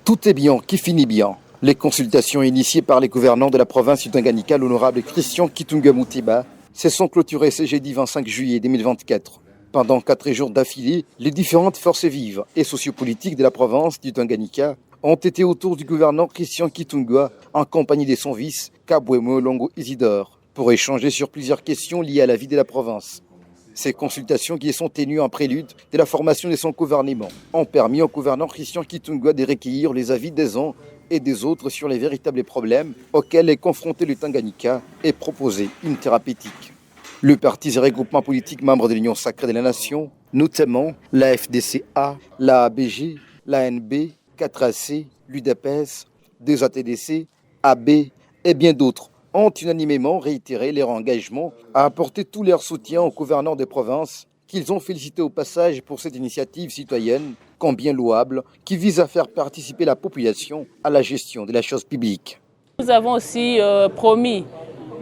Tout est bien qui finit bien. Les consultations initiées par les gouvernants de la province du Tanganyika, l'honorable Christian Kitunga Mutiba, se sont clôturées ce jeudi 25 juillet 2024. Pendant 4 jours d'affilée, les différentes forces vives et sociopolitiques de la province du Tanganyika ont été autour du gouverneur Christian Kitunga en compagnie de son vice, Kabwemo Longo Isidore, pour échanger sur plusieurs questions liées à la vie de la province. Ces consultations, qui sont tenues en prélude de la formation de son gouvernement, ont permis au gouverneur Christian Kitunga de recueillir les avis des uns et des autres sur les véritables problèmes auxquels est confronté le Tanganyika et proposer une thérapeutique. Le parti et regroupement politique membre de l'Union sacrée de la Nation, notamment la FDCA, la ABG, l'ANB, 4AC, l'UDPS, 2ATDC, AB et bien d'autres, ont unanimement réitéré leur engagement à apporter tout leur soutien aux gouverneurs des provinces qu'ils ont félicité au passage pour cette initiative citoyenne, combien louable, qui vise à faire participer la population à la gestion de la chose publique. Nous avons aussi promis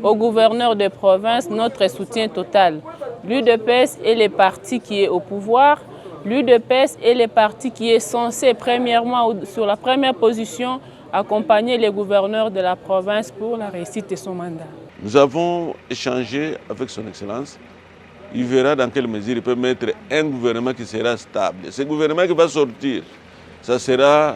aux gouverneurs des provinces notre soutien total. L'UDPS est le parti qui est au pouvoir. L'UDPS est le parti qui est censé, premièrement, sur la première position, accompagner les gouverneurs de la province pour la réussite de son mandat. Nous avons échangé avec son Excellence. Il verra dans quelle mesure il peut mettre un gouvernement qui sera stable. Ce gouvernement qui va sortir, ça sera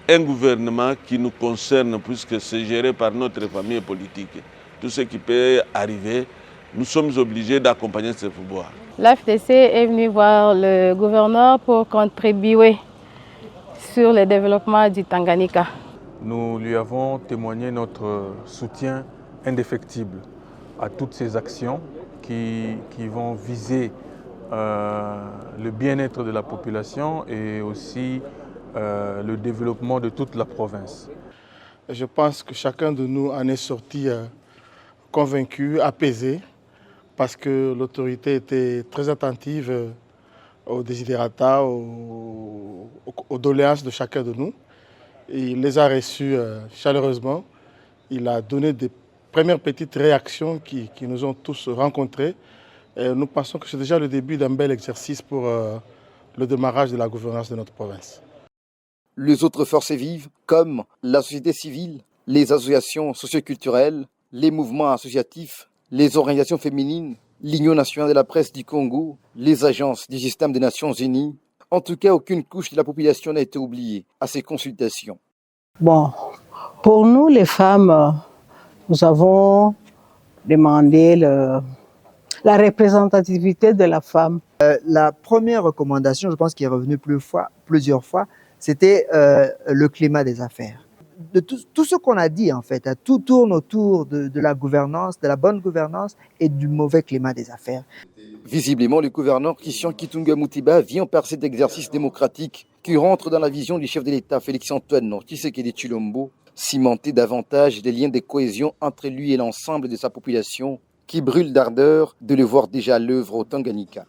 un gouvernement qui nous concerne puisque c'est géré par notre famille politique. Tout ce qui peut arriver, nous sommes obligés d'accompagner ce pouvoir. L'AFDC est venu voir le gouverneur pour contribuer sur le développement du Tanganyika. Nous lui avons témoigné notre soutien indéfectible à toutes ces actions qui vont viser le bien-être de la population et aussi le développement de toute la province. Je pense que chacun de nous en est sorti convaincu, apaisé, parce que l'autorité était très attentive aux desiderata, aux doléances de chacun de nous. Et il les a reçus chaleureusement. Il a donné des premières petites réactions qui nous ont tous rencontrés. Et nous pensons que c'est déjà le début d'un bel exercice pour le démarrage de la gouvernance de notre province. Les autres forces vives, comme la société civile, les associations socioculturelles, les mouvements associatifs, les organisations féminines, l'Union nationale de la presse du Congo, les agences du système des Nations Unies, en tout cas, aucune couche de la population n'a été oubliée à ces consultations. Bon, pour nous les femmes, nous avons demandé la représentativité de la femme. La première recommandation, je pense, qui est revenue plusieurs fois, c'était le climat des affaires. De tout ce qu'on a dit, en fait, tout tourne autour de la gouvernance, de la bonne gouvernance et du mauvais climat des affaires. Visiblement, le gouverneur Christian Kitunga Mutiba vient par cet exercice démocratique qui rentre dans la vision du chef de l'État, Félix-Antoine Tshisekedi Tshilombo, cimenter davantage les liens de cohésion entre lui et l'ensemble de sa population, qui brûle d'ardeur de le voir déjà à l'œuvre au Tanganyika.